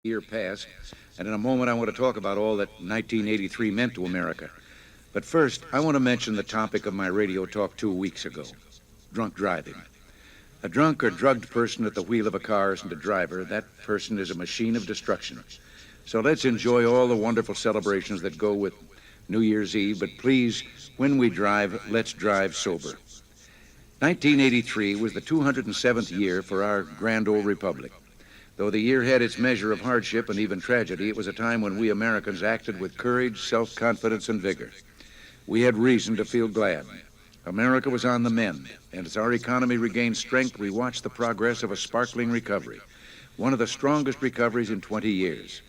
year past, and in a moment I want to talk about all that 1983 meant to America. But first, I want to mention the topic of my radio talk 2 weeks ago, drunk driving. A drunk or drugged person at the wheel of a car isn't a driver. That person is a machine of destruction. So let's enjoy all the wonderful celebrations that go with New Year's Eve, but please, when we drive, let's drive sober. 1983 was the 207th year for our grand old republic. Though the year had its measure of hardship and even tragedy, it was a time when we Americans acted with courage, self-confidence, and vigor. We had reason to feel glad. America was on the mend, and as our economy regained strength, we watched the progress of a sparkling recovery, one of the strongest recoveries in 20 years.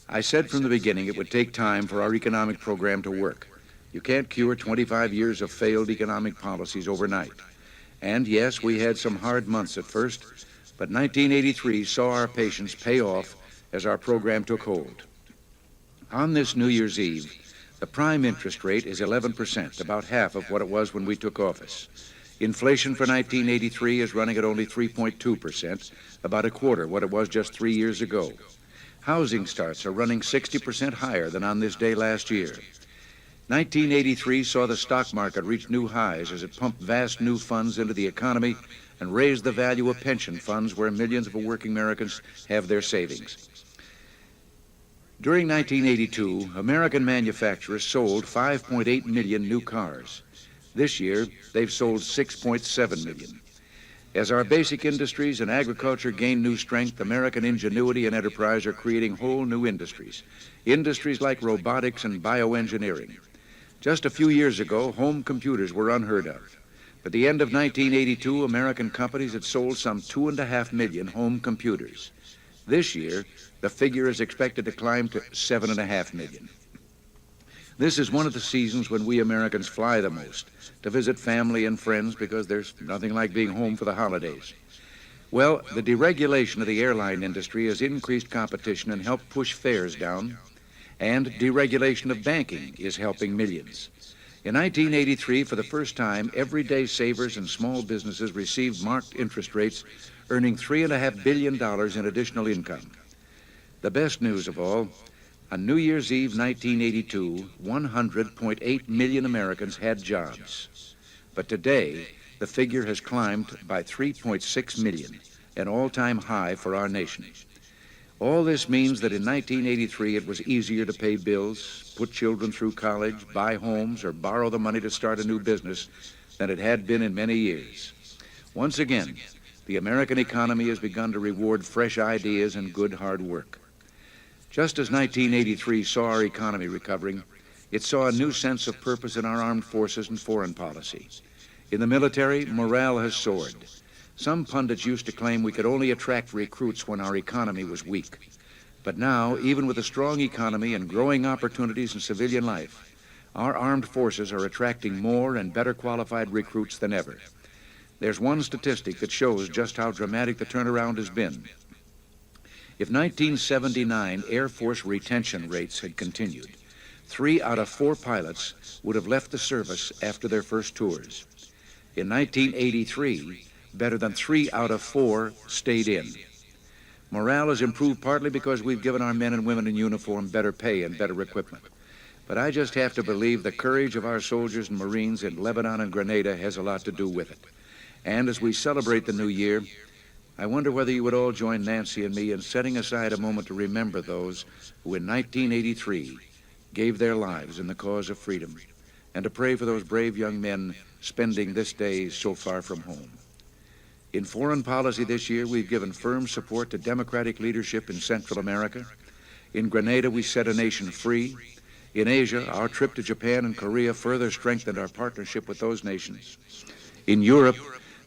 I said from the beginning it would take time for our economic program to work. You can't cure 25 years of failed economic policies overnight. And yes, we had some hard months at first, but 1983 saw our patience pay off as our program took hold. On this New Year's Eve, the prime interest rate is 11%, about half of what it was when we took office. Inflation for 1983 is running at only 3.2%, about a quarter what it was just 3 years ago. Housing starts are running 60% higher than on this day last year. 1983 saw the stock market reach new highs as it pumped vast new funds into the economy and raised the value of pension funds where millions of working Americans have their savings. During 1982, American manufacturers sold 5.8 million new cars. This year, they've sold 6.7 million. As our basic industries and agriculture gain new strength, American ingenuity and enterprise are creating whole new industries. Industries like robotics and bioengineering. Just a few years ago, home computers were unheard of. At the end of 1982, American companies had sold some 2.5 million home computers. This year, the figure is expected to climb to 7.5 million. This is one of the seasons when we Americans fly the most, to visit family and friends because there's nothing like being home for the holidays. Well, the deregulation of the airline industry has increased competition and helped push fares down, and deregulation of banking is helping millions. In 1983, for the first time, everyday savers and small businesses received marked interest rates, earning $3.5 billion in additional income. The best news of all, on New Year's Eve 1982, 100.8 million Americans had jobs. But today, the figure has climbed by 3.6 million, an all-time high for our nation. All this means that in 1983 it was easier to pay bills, put children through college, buy homes, or borrow the money to start a new business than it had been in many years. Once again, the American economy has begun to reward fresh ideas and good hard work. Just as 1983 saw our economy recovering, it saw a new sense of purpose in our armed forces and foreign policy. In the military, morale has soared. Some pundits used to claim we could only attract recruits when our economy was weak. But now, even with a strong economy and growing opportunities in civilian life, our armed forces are attracting more and better qualified recruits than ever. There's one statistic that shows just how dramatic the turnaround has been. If 1979 Air Force retention rates had continued, 3 out of 4 pilots would have left the service after their first tours. In 1983, better than 3 out of 4 stayed in. Morale has improved partly because we've given our men and women in uniform better pay and better equipment. But I just have to believe the courage of our soldiers and Marines in Lebanon and Grenada has a lot to do with it. And as we celebrate the new year, I wonder whether you would all join Nancy and me in setting aside a moment to remember those who in 1983 gave their lives in the cause of freedom, and to pray for those brave young men spending this day so far from home. In foreign policy this year, we've given firm support to democratic leadership in Central America. In Grenada, we set a nation free. In Asia, our trip to Japan and Korea further strengthened our partnership with those nations. In Europe,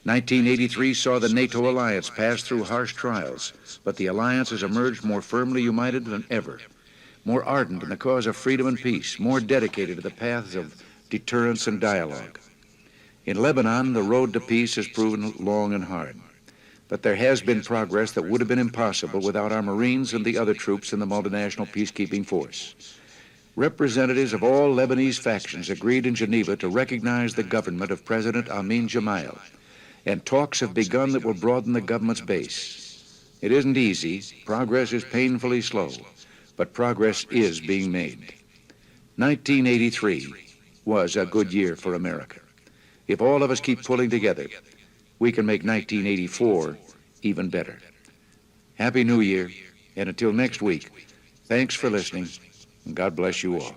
1983 saw the NATO alliance pass through harsh trials, but the alliance has emerged more firmly united than ever, more ardent in the cause of freedom and peace, more dedicated to the paths of deterrence and dialogue. In Lebanon, the road to peace has proven long and hard, but there has been progress that would have been impossible without our Marines and the other troops in the multinational peacekeeping force. Representatives of all Lebanese factions agreed in Geneva to recognize the government of President Amin Gemayel, and talks have begun that will broaden the government's base. It isn't easy. Progress is painfully slow, but progress is being made. 1983 was a good year for America. If all of us keep pulling together, we can make 1984 even better. Happy New Year, and until next week, thanks for listening, and God bless you all.